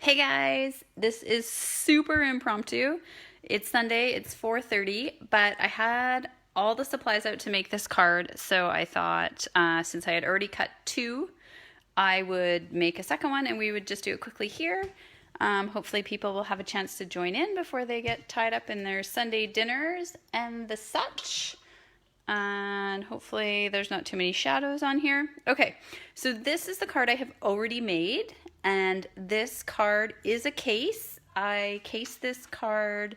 Hey guys, this is super impromptu. It's Sunday, it's 4:30, but I had all the supplies out to make this card, so I thought since I had already cut two, I would make a second one and we would just do it quickly here. Hopefully people will have a chance to join in before they get tied up in their Sunday dinners and the such. And hopefully there's not too many shadows on here. Okay, so this is the card I have already made, and this card is a case. I cased this card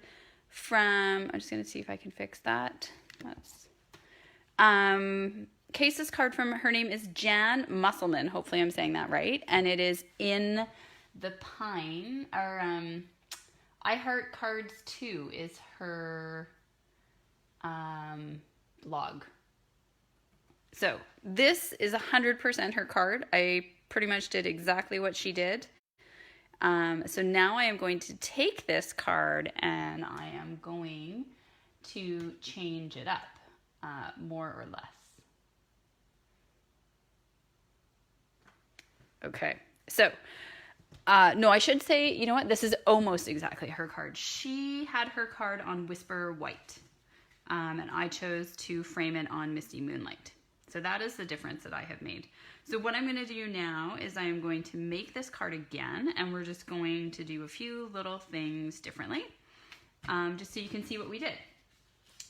from, I'm just gonna see if I can fix that. Case this card from, her name is Jan Musselman. Hopefully I'm saying that right. And it is in the Pine, or I Heart Cards 2 is her blog. So this is 100% her card. I pretty much did exactly what she did. So now I am going to take this card and I am going to change it up, more or less. Okay, so no, I should say, you know what? This is almost exactly her card. She had her card on Whisper White. And I chose to frame it on Misty Moonlight. So that is the difference that I have made. So what I'm going to do now is I am going to make this card again, and we're just going to do a few little things differently, just so you can see what we did.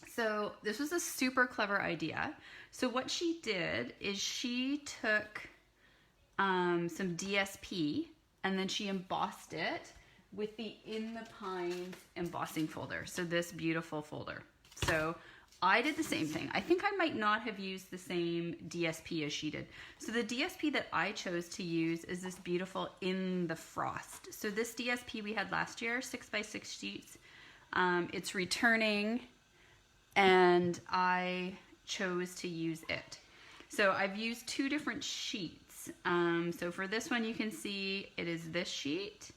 So this was a super clever idea. So what she did is she took some DSP and then she embossed it with the In the Pines embossing folder. So this beautiful folder. So I did the same thing. I think I might not have used the same DSP as she did. So the DSP that I chose to use is this beautiful In the Frost. So this DSP we had last year, 6x6 sheets. It's returning and I chose to use it. So I've used two different sheets. So for this one you can see it is this sheet.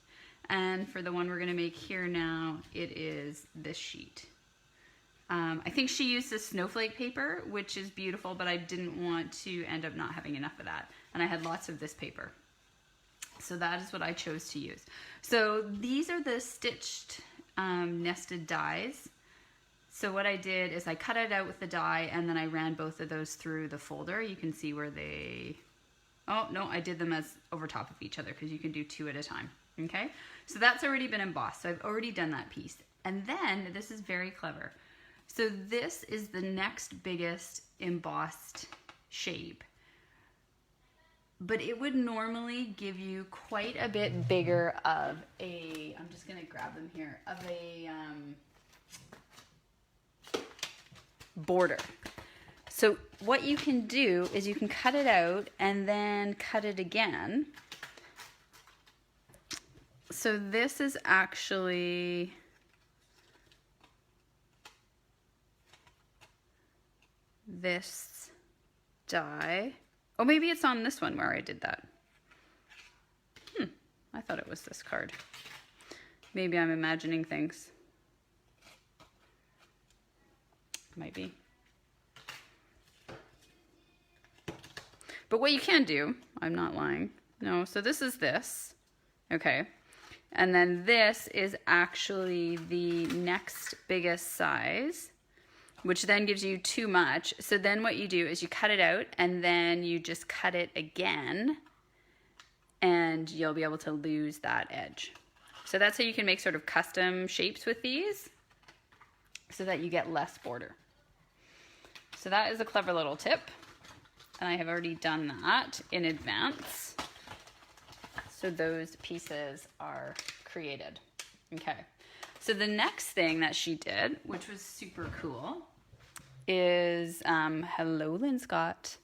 And for the one we're gonna make here now, it is this sheet. I think she used this Snowflake paper, which is beautiful, but I didn't want to end up not having enough of that. And I had lots of this paper. So that is what I chose to use. So these are the stitched nested dies. So what I did is I cut it out with the die and then I ran both of those through the folder. You can see where they, oh no, I did them as over top of each other because you can do two at a time. Okay, so that's already been embossed. So I've already done that piece. And then this is very clever. So this is the next biggest embossed shape, but it would normally give you quite a bit bigger of a, I'm just gonna grab them here, of a border. So what you can do is you can cut it out and then cut it again. So this is actually, this die. Oh, maybe it's on this one where I did that. I thought it was this card. Maybe I'm imagining things. Might be. But what you can do, I'm not lying. No, so this is this. Okay. And then this is actually the next biggest size, which then gives you too much. So then what you do is you cut it out and then you just cut it again and you'll be able to lose that edge. So that's how you can make sort of custom shapes with these so that you get less border. So that is a clever little tip. And I have already done that in advance. So those pieces are created. Okay. So the next thing that she did, which was super cool, is, hello Lynn Scott.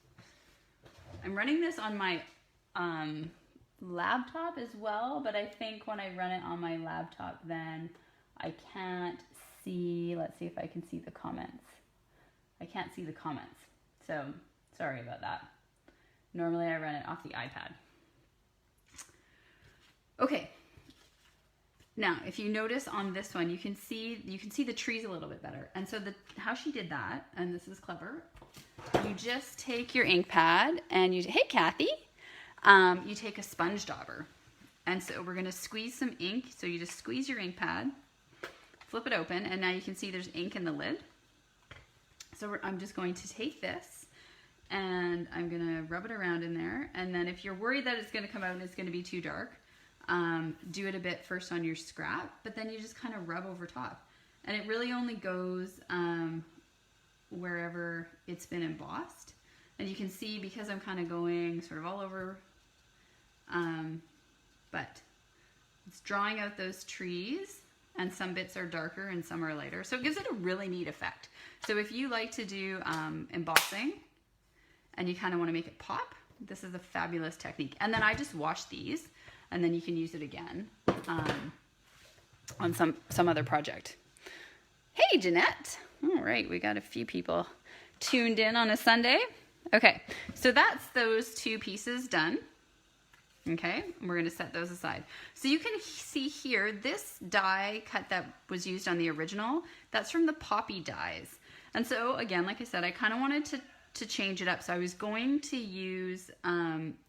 I'm running this on my laptop as well, but I think when I run it on my laptop then I can't see, let's see if I can see the comments. I can't see the comments, so sorry about that. Normally I run it off the iPad. Okay. Now, if you notice on this one, you can see the trees a little bit better. And so how she did that, and this is clever, you just take your ink pad and you, hey Kathy, you take a sponge dauber And so we're gonna squeeze some ink. So you just squeeze your ink pad, flip it open, and now you can see there's ink in the lid. So I'm just going to take this and I'm gonna rub it around in there. And then if you're worried that it's gonna come out and it's gonna be too dark, do it a bit first on your scrap, but then you just kind of rub over top. And it really only goes wherever it's been embossed. And you can see, because I'm kind of going sort of all over, but it's drawing out those trees, and some bits are darker and some are lighter. So it gives it a really neat effect. So if you like to do embossing and you kind of want to make it pop, this is a fabulous technique. And then I just wash these, and then you can use it again on some other project. Hey, Jeanette. All right, we got a few people tuned in on a Sunday. Okay, so that's those two pieces done. Okay, we're going to set those aside. So you can see here, this die cut that was used on the original, that's from the Poppy dies. And so again, like I said, I kind of wanted to change it up. So I was going to use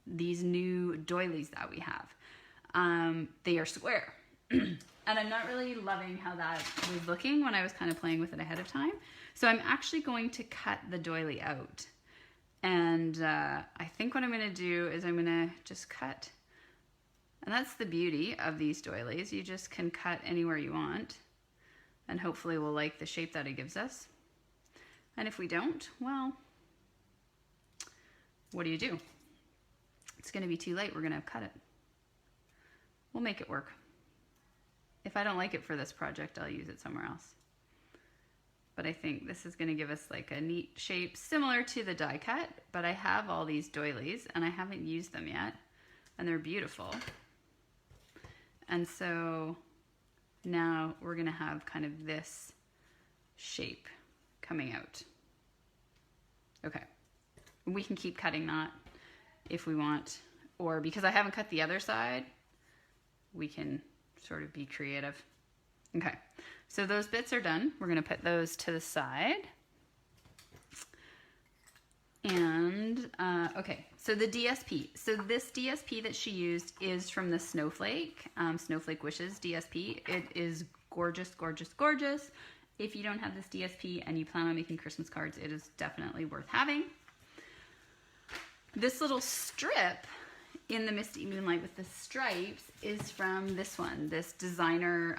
these new doilies that we have. They are square. And I'm not really loving how that was looking when I was kind of playing with it ahead of time. So I'm actually going to cut the doily out. And I think what I'm going to do is I'm going to just cut. And that's the beauty of these doilies. You just can cut anywhere you want. And hopefully we'll like the shape that it gives us. And if we don't, well, what do you do? It's going to be too late. We're going to cut it. We'll make it work. If I don't like it for this project, I'll use it somewhere else. But I think this is going to give us like a neat shape similar to the die cut, but I have all these doilies and I haven't used them yet, and they're beautiful. And so now we're going to have kind of this shape coming out. Okay, we can keep cutting that if we want, or because I haven't cut the other side, we can sort of be creative. Okay, so those bits are done. We're going to put those to the side. And, okay, so the DSP. So this DSP that she used is from the Snowflake, Snowflake Wishes DSP. It is gorgeous, gorgeous, gorgeous. If you don't have this DSP and you plan on making Christmas cards, it is definitely worth having. This little strip in the Misty Moonlight with the stripes is from this one, this designer,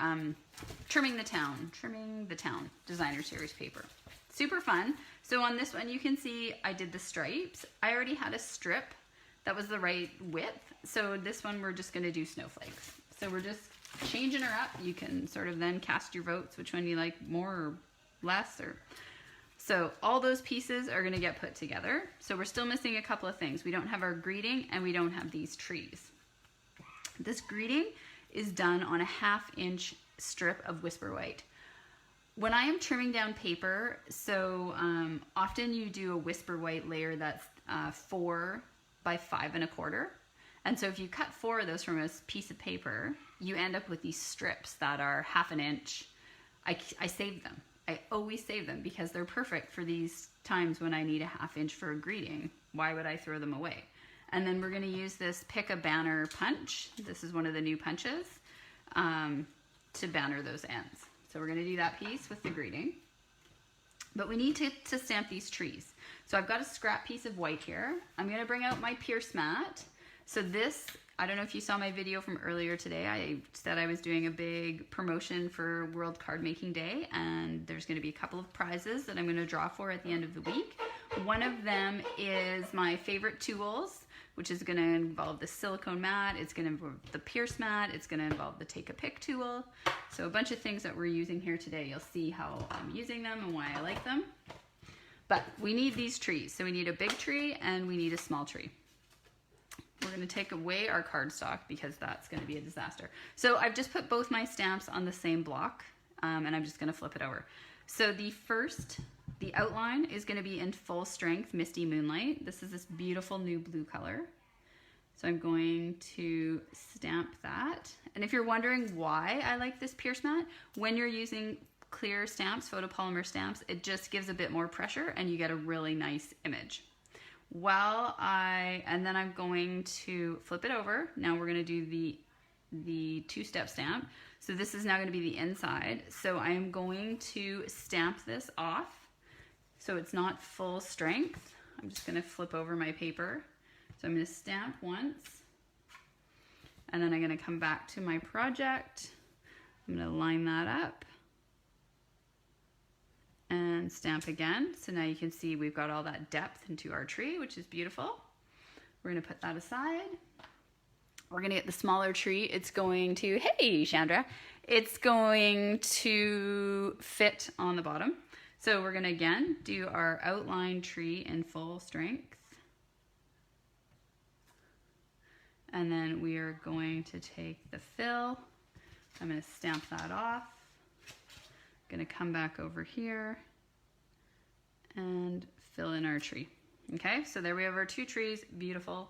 Trimming the Town designer series paper. Super fun. So on this one, you can see I did the stripes. I already had a strip that was the right width. So this one, we're just gonna do snowflakes. So we're just changing her up. You can sort of then cast your votes, which one you like more or less, or so all those pieces are going to get put together. So we're still missing a couple of things. We don't have our greeting and we don't have these trees. This greeting is done on a 1/2 inch strip of Whisper White. When I am trimming down paper, so often you do a Whisper White layer that's 4 by 5 1/4. And so if you cut 4 of those from a piece of paper, you end up with these strips that are 1/2 inch. I save them. I always save them because they're perfect for these times when I need a 1/2 inch for a greeting. Why would I throw them away? And then we're going to use this Pick a Banner punch. This is one of the new punches to banner those ends. So we're going to do that piece with the greeting. But we need to stamp these trees. So I've got a scrap piece of white here. I'm going to bring out my Pierce mat. So this, I don't know if you saw my video from earlier today. I said I was doing a big promotion for World Card Making Day, and there's going to be a couple of prizes that I'm going to draw for at the end of the week. One of them is my favorite tools, which is going to involve the silicone mat, it's going to involve the Pierce mat, it's going to involve the Take a Pick tool. So a bunch of things that we're using here today. You'll see how I'm using them and why I like them. But we need these trees. So we need a big tree and we need a small tree. We're going to take away our cardstock because that's going to be a disaster. So I've just put both my stamps on the same block, and I'm just going to flip it over. So the outline is going to be in full strength Misty Moonlight. This is this beautiful new blue color. So I'm going to stamp that. And if you're wondering why I like this Pierce mat, when you're using clear stamps, photopolymer stamps, it just gives a bit more pressure and you get a really nice image. And then I'm going to flip it over. Now we're going to do the the two-step stamp. So this is now going to be the inside. So I am going to stamp this off so it's not full strength. I'm just going to flip over my paper. So I'm going to stamp once, and then I'm going to come back to my project. I'm going to line that up and stamp again. So now you can see we've got all that depth into our tree, which is beautiful. We're going to put that aside. We're going to get the smaller tree. It's going to, hey, Chandra, it's going to fit on the bottom. So we're going to, again, do our outline tree in full strength. And then we are going to take the fill. I'm going to stamp that off. Going to come back over here and fill in our tree. Okay, so there we have our two trees. Beautiful.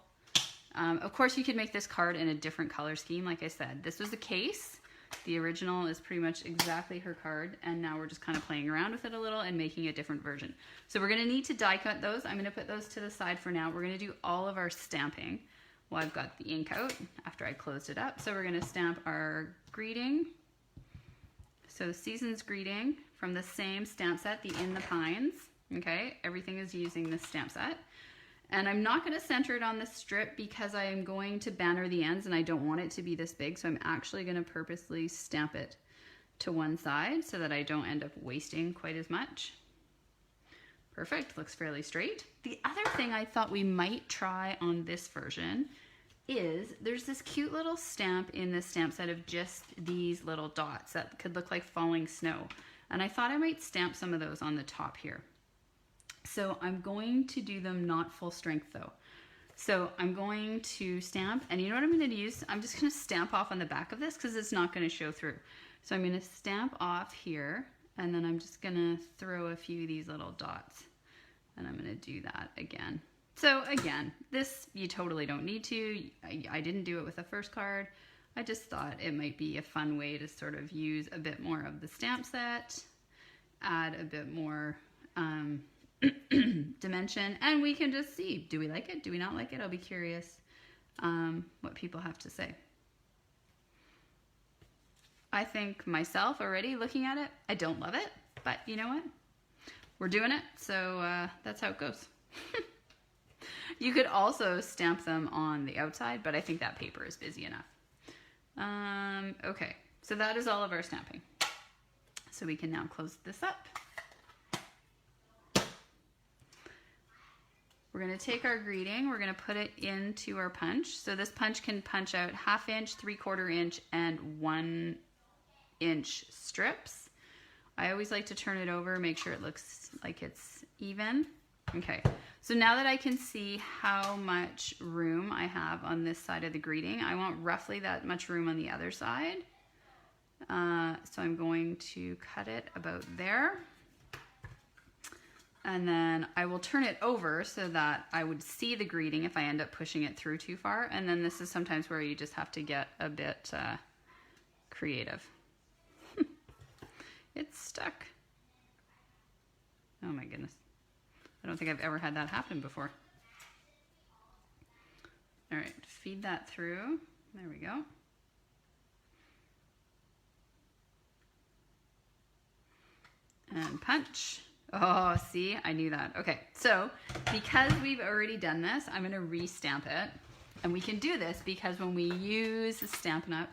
Of course, you could make this card in a different color scheme. Like I said, this was the case. The original is pretty much exactly her card, and now we're just kind of playing around with it a little and making a different version. So we're going to need to die cut those. I'm going to put those to the side for now. We're going to do all of our stamping while I've got the ink out after I closed it up. So we're going to stamp our greeting. So Season's Greeting from the same stamp set, the In the Pines. Okay, everything is using this stamp set. And I'm not going to center it on the strip because I am going to banner the ends and I don't want it to be this big. So I'm actually going to purposely stamp it to one side so that I don't end up wasting quite as much. Perfect, looks fairly straight. The other thing I thought we might try on this version is there's this cute little stamp in this stamp set of just these little dots that could look like falling snow. And I thought I might stamp some of those on the top here. So I'm going to do them not full strength though. So I'm going to stamp, and you know what I'm going to use? I'm just going to stamp off on the back of this because it's not going to show through. So I'm going to stamp off here, and then I'm just going to throw a few of these little dots, and I'm going to do that again. So again, this you totally don't need to. I didn't do it with the first card. I just thought it might be a fun way to sort of use a bit more of the stamp set, add a bit more dimension, and we can just see, do we like it? Do we not like it? I'll be curious what people have to say. I think myself already looking at it, I don't love it, but you know what? We're doing it, so that's how it goes. You could also stamp them on the outside, but I think that paper is busy enough. Okay, so that is all of our stamping. So we can now close this up. We're going to take our greeting, we're going to put it into our punch. So this punch can punch out 1/2 inch, 3/4 inch, and 1 inch strips. I always like to turn it over, make sure it looks like it's even. Okay, so now that I can see how much room I have on this side of the greeting, I want roughly that much room on the other side. So I'm going to cut it about there. And then I will turn it over so that I would see the greeting if I end up pushing it through too far. And then this is sometimes where you just have to get a bit creative. It's stuck. Oh my goodness. I don't think I've ever had that happen before. All right, feed that through. There we go. And punch. Oh, see, I knew that. Okay, so because we've already done this, I'm going to re-stamp it. And we can do this because when we use Stampin' Up!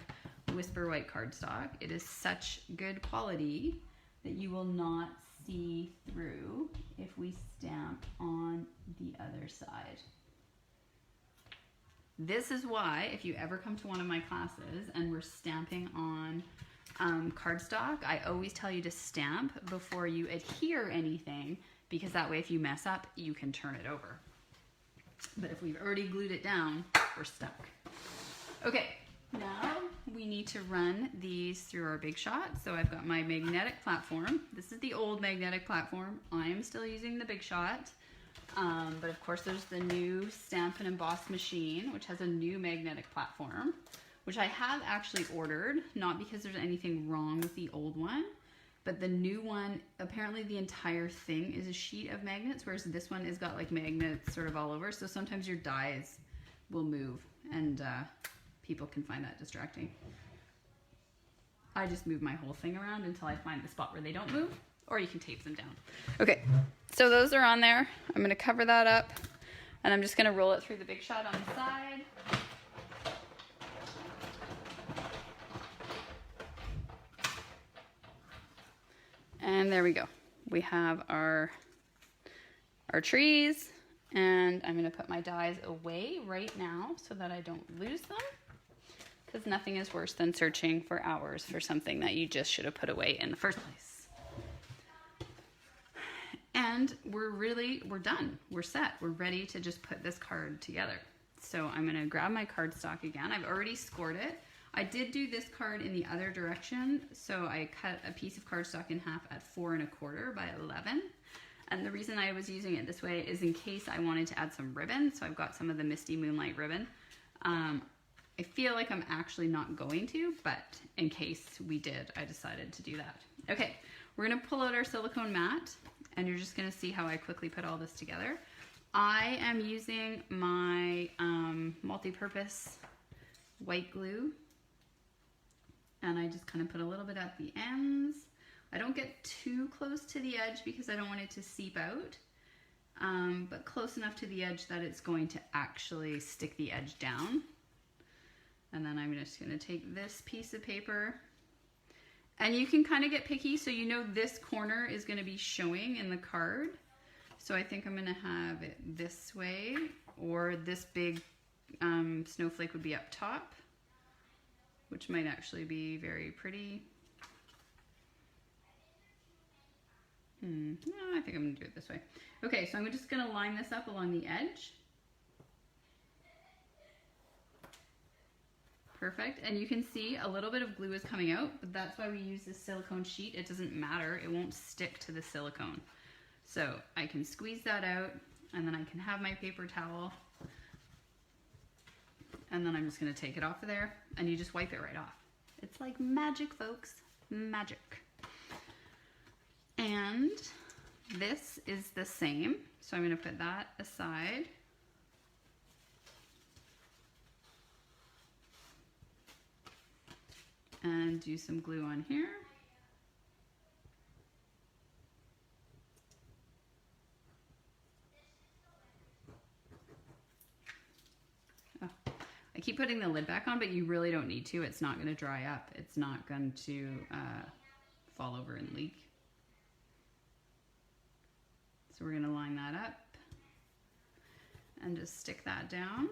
Whisper White cardstock, it is such good quality that you will not see through if we stamp on the other side. This is why if you ever come to one of my classes and we're stamping on cardstock, I always tell you to stamp before you adhere anything, because that way if you mess up, you can turn it over. But if we've already glued it down, we're stuck. Okay, now we need to run these through our Big Shot. So I've got my magnetic platform. This is the old magnetic platform. I am still using the Big Shot. But of course there's the new Stamp and Emboss machine, which has a new magnetic platform, which I have actually ordered, not because there's anything wrong with the old one, but the new one, apparently the entire thing is a sheet of magnets, whereas this one has got like magnets sort of all over. So sometimes your dies will move, and people can find that distracting. I just move my whole thing around until I find the spot where they don't move, or you can tape them down. Okay, so those are on there. I'm gonna cover that up, and I'm just gonna roll it through the Big Shot on the side. And there we go. We have our trees, and I'm gonna put my dies away right now so that I don't lose them, because nothing is worse than searching for hours for something that you just should have put away in the first place. And we're done. We're set. We're ready to just put this card together. So I'm gonna grab my cardstock again. I've already scored it. I did do this card in the other direction, so I cut a piece of cardstock in half at 4 1/4 by 11. And the reason I was using it this way is in case I wanted to add some ribbon. So I've got some of the Misty Moonlight ribbon. I feel like I'm actually not going to, but in case we did, I decided to do that. Okay, we're gonna pull out our silicone mat, and you're just gonna see how I quickly put all this together. I am using my multi-purpose white glue, and I just kind of put a little bit at the ends. I don't get too close to the edge because I don't want it to seep out, but close enough to the edge that it's going to actually stick the edge down. And then I'm just gonna take this piece of paper, and you can kind of get picky, so you know this corner is gonna be showing in the card. So I think I'm gonna have it this way, or this big snowflake would be up top, which might actually be very pretty. No, I think I'm gonna do it this way. Okay, so I'm just gonna line this up along the edge. Perfect, and you can see a little bit of glue is coming out, but that's why we use this silicone sheet. It doesn't matter, it won't stick to the silicone. So I can squeeze that out, and then I can have my paper towel, and then I'm just gonna take it off of there, and you just wipe it right off. It's like magic, folks, magic. And this is the same, so I'm gonna put that aside. And do some glue on here. Oh, I keep putting the lid back on, but you really don't need to. It's not going to dry up. It's not going to fall over and leak. So we're going to line that up and just stick that down.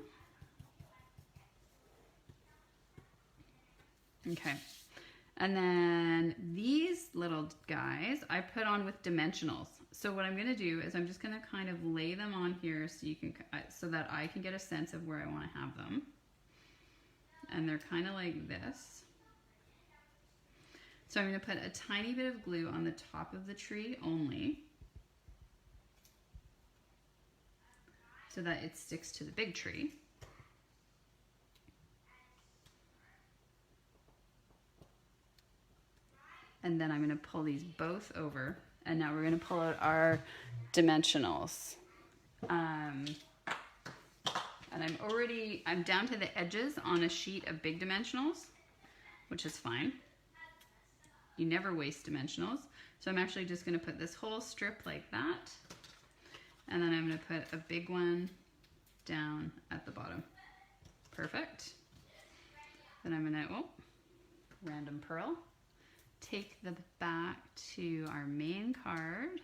Okay, and then these little guys I put on with dimensionals. So what I'm gonna do is I'm just gonna kind of lay them on here so you can, so that I can get a sense of where I wanna have them. And they're kind of like this. So I'm gonna put a tiny bit of glue on the top of the tree only, so that it sticks to the big tree. And then I'm gonna pull these both over, and now we're gonna pull out our dimensionals. And I'm down to the edges on a sheet of big dimensionals, which is fine. You never waste dimensionals. So I'm actually just gonna put this whole strip like that, and then I'm gonna put a big one down at the bottom. Perfect. Then I'm gonna, random pearl. Take the back to our main card.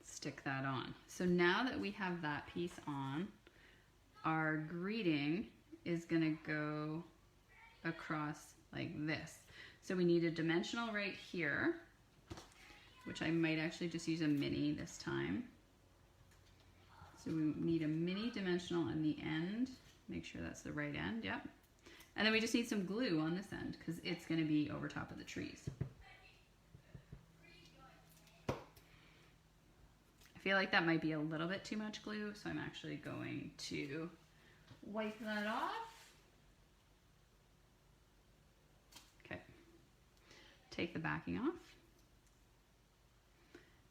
Stick that on. So now that we have that piece on, our greeting is gonna go across like this. So we need a dimensional right here, which I might actually just use a mini this time. So we need a mini dimensional on the end. Make sure that's the right end, yep. And then we just need some glue on this end because it's gonna be over top of the trees. I feel like that might be a little bit too much glue, so I'm actually going to wipe that off. Okay, take the backing off.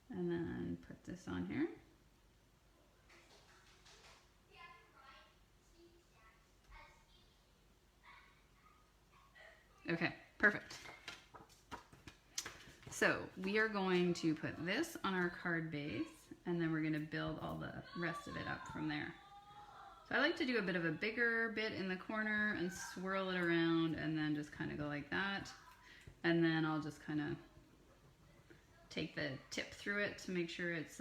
And then put this on here. Okay, perfect. So we are going to put this on our card base, and then we're going to build all the rest of it up from there. So I like to do a bit of a bigger bit in the corner and swirl it around and then just kind of go like that. And then I'll just kind of take the tip through it to make sure it's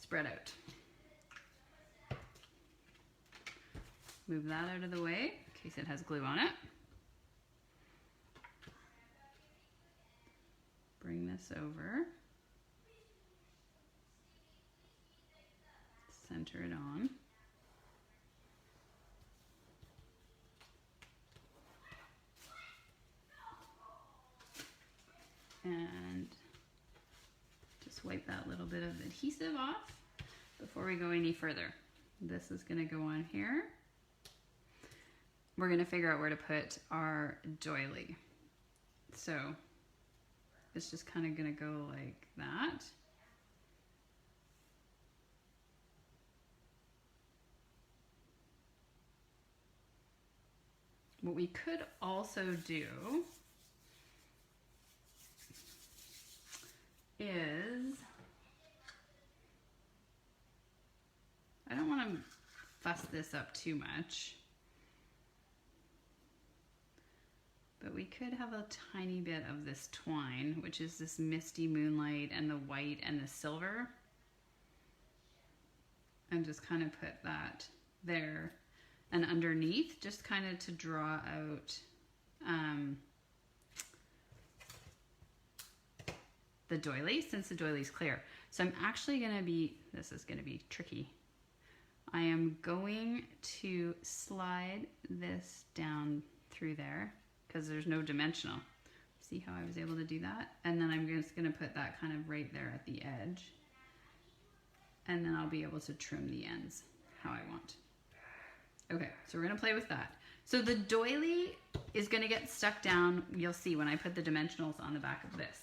spread out. Move that out of the way in case it has glue on it. Bring this over. Center it on. And just wipe that little bit of adhesive off before we go any further. This is going to go on here. We're going to figure out where to put our doily. So it's just kind of going to go like that. What we could also do is, I don't want to fuss this up too much, but we could have a tiny bit of this twine, which is this Misty Moonlight and the white and the silver, and just kind of put that there. And underneath, just kind of to draw out the doily, since the doily's clear. So I'm actually going to be, this is going to be tricky. I am going to slide this down through there because there's no dimensional. See how I was able to do that? And then I'm just going to put that kind of right there at the edge. And then I'll be able to trim the ends how I want. Okay, so we're gonna play with that. So the doily is gonna get stuck down, you'll see when I put the dimensionals on the back of this.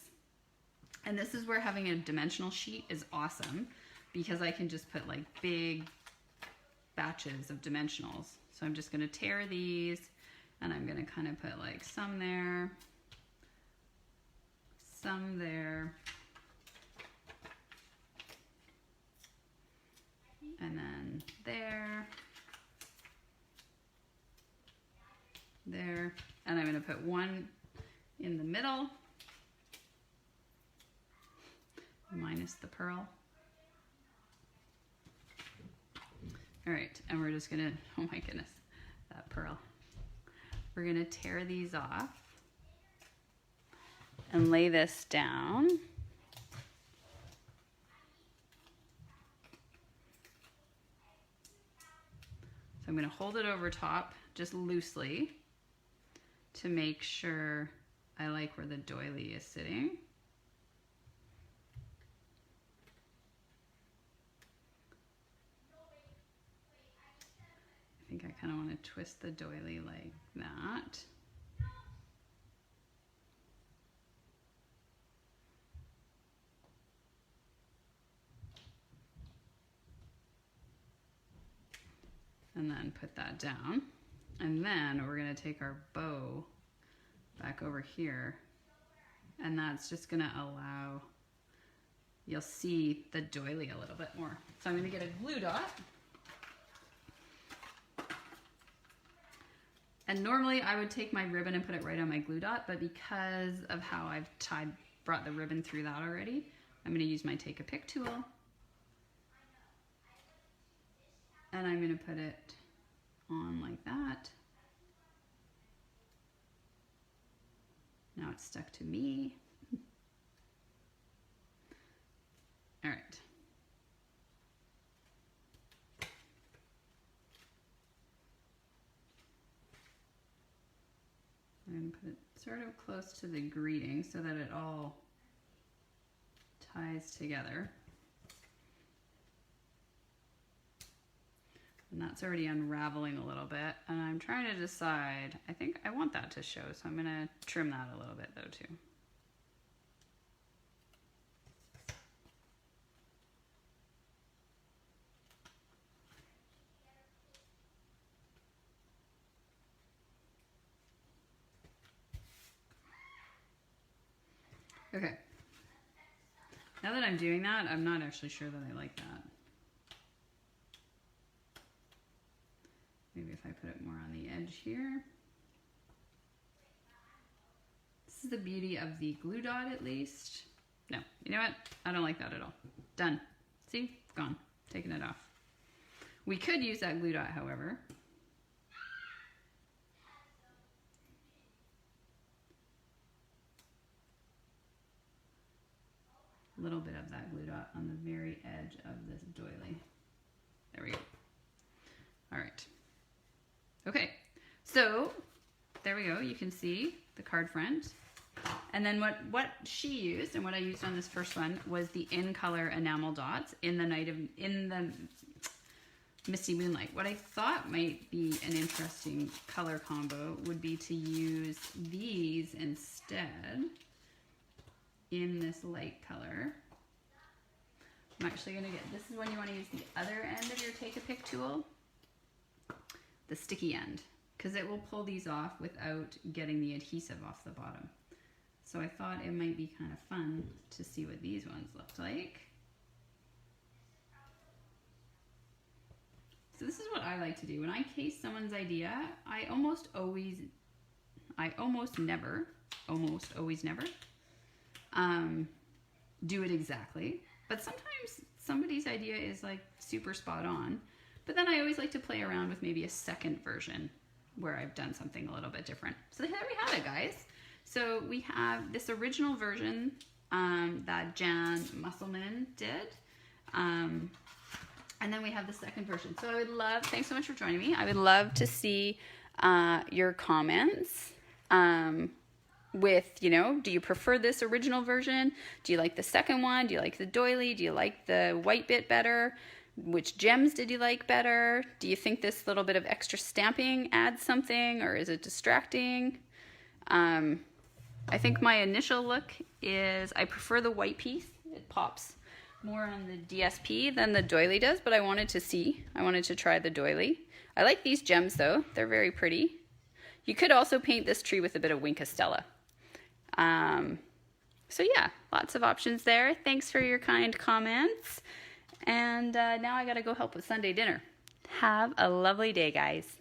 And this is where having a dimensional sheet is awesome because I can just put like big batches of dimensionals. So I'm just gonna tear these and I'm gonna kind of put like some there, some there, and then there. There, and I'm going to put one in the middle, minus the pearl. All right, and we're just going to, oh my goodness, that pearl. We're going to tear these off and lay this down. So I'm going to hold it over top just loosely to make sure I like where the doily is sitting. I think I kind of want to twist the doily like that. And then put that down. And then we're going to take our bow back over here, and that's just going to allow, you'll see the doily a little bit more. So I'm going to get a glue dot. And normally I would take my ribbon and put it right on my glue dot, but because of how I've brought the ribbon through that already, I'm going to use my take a pick tool. And I'm going to put it on like that. Now it's stuck to me. All right. I'm going to put it sort of close to the greeting so that it all ties together. And that's already unraveling a little bit. And I'm trying to decide, I think I want that to show, so I'm going to trim that a little bit though too. Okay. Now that I'm doing that, I'm not actually sure that I like that. Maybe if I put it more on the edge here. This is the beauty of the glue dot, at least. No, you know what? I don't like that at all. Done. See? Gone. Taking it off. We could use that glue dot, however. A little bit of that glue dot on the very edge of this doily. There we go. All right. Okay, so there we go. You can see the card front. And then what she used and what I used on this first one was the in color enamel dots in the Misty Moonlight. What I thought might be an interesting color combo would be to use these instead in this light color. I'm actually gonna get, this is when you want to use the other end of your take a pick tool, the sticky end, because it will pull these off without getting the adhesive off the bottom. So I thought it might be kind of fun to see what these ones looked like. So this is what I like to do. When I case someone's idea, I almost always never do it exactly. But sometimes somebody's idea is like super spot on. But then I always like to play around with maybe a second version where I've done something a little bit different. So there we have it, guys. So we have this original version that Jan Musselman did. And then we have the second version. So I would love, thanks so much for joining me. I would love to see your comments with, you know, do you prefer this original version? Do you like the second one? Do you like the doily? Do you like the white bit better? Which gems did you like better? Do you think this little bit of extra stamping adds something, or is it distracting? I think my initial look is I prefer the white piece. It pops more on the DSP than the doily does, but I wanted to try the doily. I like these gems though. They're very pretty. You could also paint this tree with a bit of Wink Stella. So yeah, lots of options there. Thanks for your kind comments. And now I gotta go help with Sunday dinner. Have a lovely day, guys.